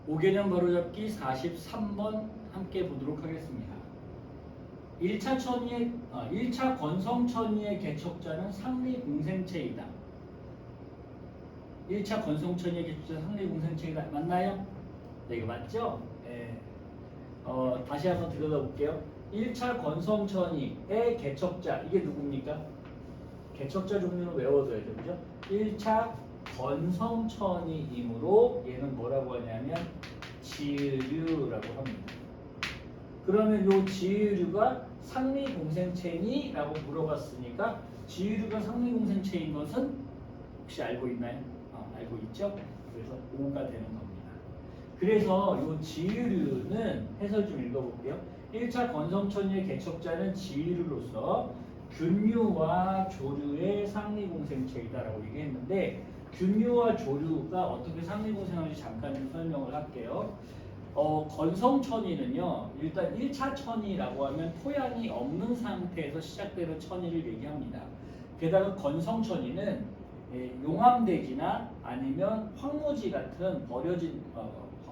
5개념 바로잡기 43번 함께 보도록 하겠습니다. 1차 건성천이의 개척자는 상리공생체이다. 1차 건성천이의 개척자 상리공생체이다. 맞나요? 네, 이거 맞죠? 네. 다시 한번 들여다볼게요. 1차 건성천이의 개척자, 이게 누굽니까? 개척자 종류는 외워둬야 되죠. 그죠? 1차 건성천이이므로 얘는 뭐라고 하냐면 지유류라고 합니다. 그러면 이 지유류가 상리공생체니? 라고 물어봤으니까 지유류가 상리공생체인 것은 혹시 알고 있나요? 알고 있죠? 그래서 5가 되는 겁니다. 그래서 이 지유류는 해설 좀 읽어볼게요. 1차 건성천이의 개척자는 지유류로서 균류와 조류의 상리공생체이다라고 얘기했는데, 균류와 조류가 어떻게 상리공생하는지 잠깐 좀 설명을 할게요. 건성천이는요, 일단 1차 천이라고 하면 토양이 없는 상태에서 시작되는 천이를 얘기합니다. 게다가 건성천이는 용암대지나 아니면 황무지 같은 버려진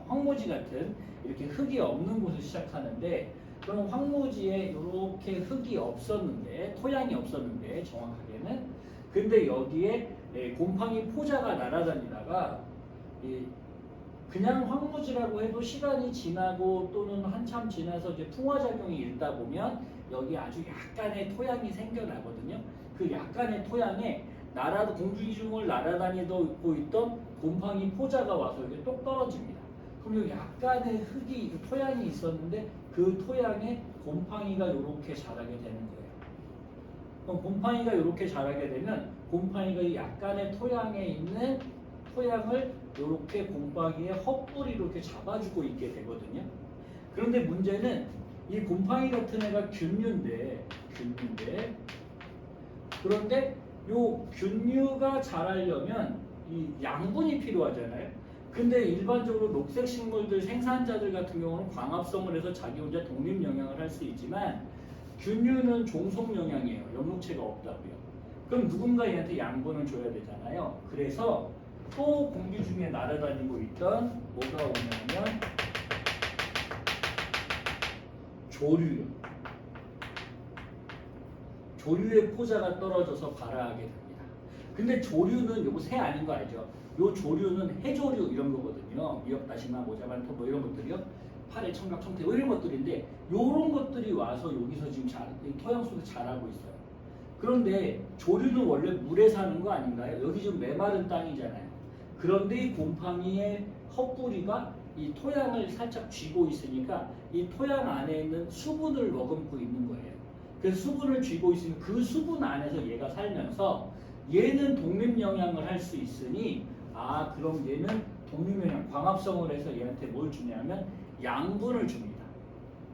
황무지 같은 이렇게 흙이 없는 곳을 시작하는데, 그럼 황무지에 이렇게 흙이 없었는데, 토양이 없었는데 정확하게는, 근데 여기에 곰팡이 포자가 날아다니다가 그냥 황무지라고 해도 시간이 지나고 또는 한참 지나서 이제 풍화작용이 일다 보면 여기 아주 약간의 토양이 생겨나거든요. 그 약간의 토양에 공중이중을 날아다니고 있던 곰팡이 포자가 와서 이게 똑 떨어집니다. 그럼 여기 약간의 토양이 있었는데 그 토양에 곰팡이가 이렇게 자라게 되는 거예요. 그럼 곰팡이가 이렇게 자라게 되면 곰팡이가 약간의 토양에 있는 토양을 이렇게 곰팡이의 헛뿌리로 이렇게 잡아주고 있게 되거든요. 그런데 문제는 이 곰팡이 같은 애가 균류인데 그런데 요 균류가 자라려면 이 양분이 필요하잖아요. 근데 일반적으로 녹색 식물들 생산자들 같은 경우는 광합성을 해서 자기 혼자 독립 영양을 할 수 있지만 균류는 종속 영양이에요. 연목체가 없다고요. 그럼 누군가 얘한테 양분을 줘야 되잖아요. 그래서 또 공기 중에 날아다니고 있던 뭐가 오냐면 조류의 포자가 떨어져서 발화하게 됩니다. 근데 조류는 요거 새 아닌 거 알죠? 요 조류는 해조류 이런 거거든요. 미역다시마, 모자반토 뭐 이런 것들이요. 파래, 청각, 청태 뭐 이런 것들인데 요런 것들이 와서 여기서 지금 토양 속에 자라고 있어요. 그런데 조류는 원래 물에 사는 거 아닌가요? 여기 지금 메마른 땅이잖아요. 그런데 이 곰팡이의 헛뿌리가 이 토양을 살짝 쥐고 있으니까 이 토양 안에 있는 수분을 머금고 있는 거예요. 그래서 수분을 쥐고 있으면 그 수분 안에서 얘가 살면서 얘는 독립 영양을 할 수 있으니, 그럼 얘는 독립 영양, 광합성을 해서 얘한테 뭘 주냐면 양분을 줍니다.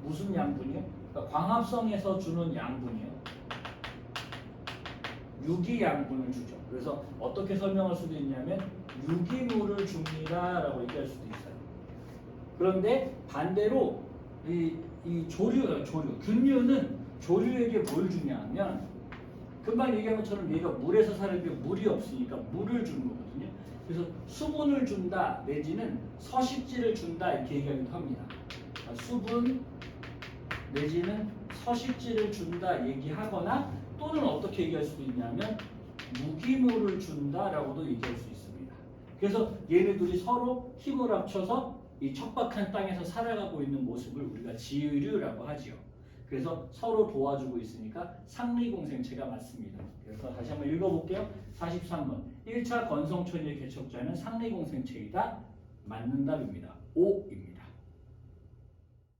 무슨 양분이요? 그러니까 광합성에서 주는 양분이요. 유기양분을 주죠. 그래서 어떻게 설명할 수도 있냐면 유기물을 줍니다 라고 얘기할 수도 있어요. 그런데 반대로 이 균류는 조류에게 뭘 주냐 하면, 금방 얘기한 것처럼 얘가 물에서 사는데 물이 없으니까 물을 주는 거거든요. 그래서 수분을 준다 내지는 서식지를 준다 이렇게 얘기하기도 합니다. 수분 내지는 서식지를 준다 얘기하거나, 또는 어떻게 얘기할 수도 있냐면 무기물을 준다라고도 얘기할 수 있습니다. 그래서 얘네들이 서로 힘을 합쳐서 이 척박한 땅에서 살아가고 있는 모습을 우리가 지유류라고 하지요. 그래서 서로 도와주고 있으니까 상리공생체가 맞습니다. 그래서 다시 한번 읽어볼게요. 43번 1차 건성천이의 개척자는 상리공생체이다. 맞는 답입니다. 5입니다.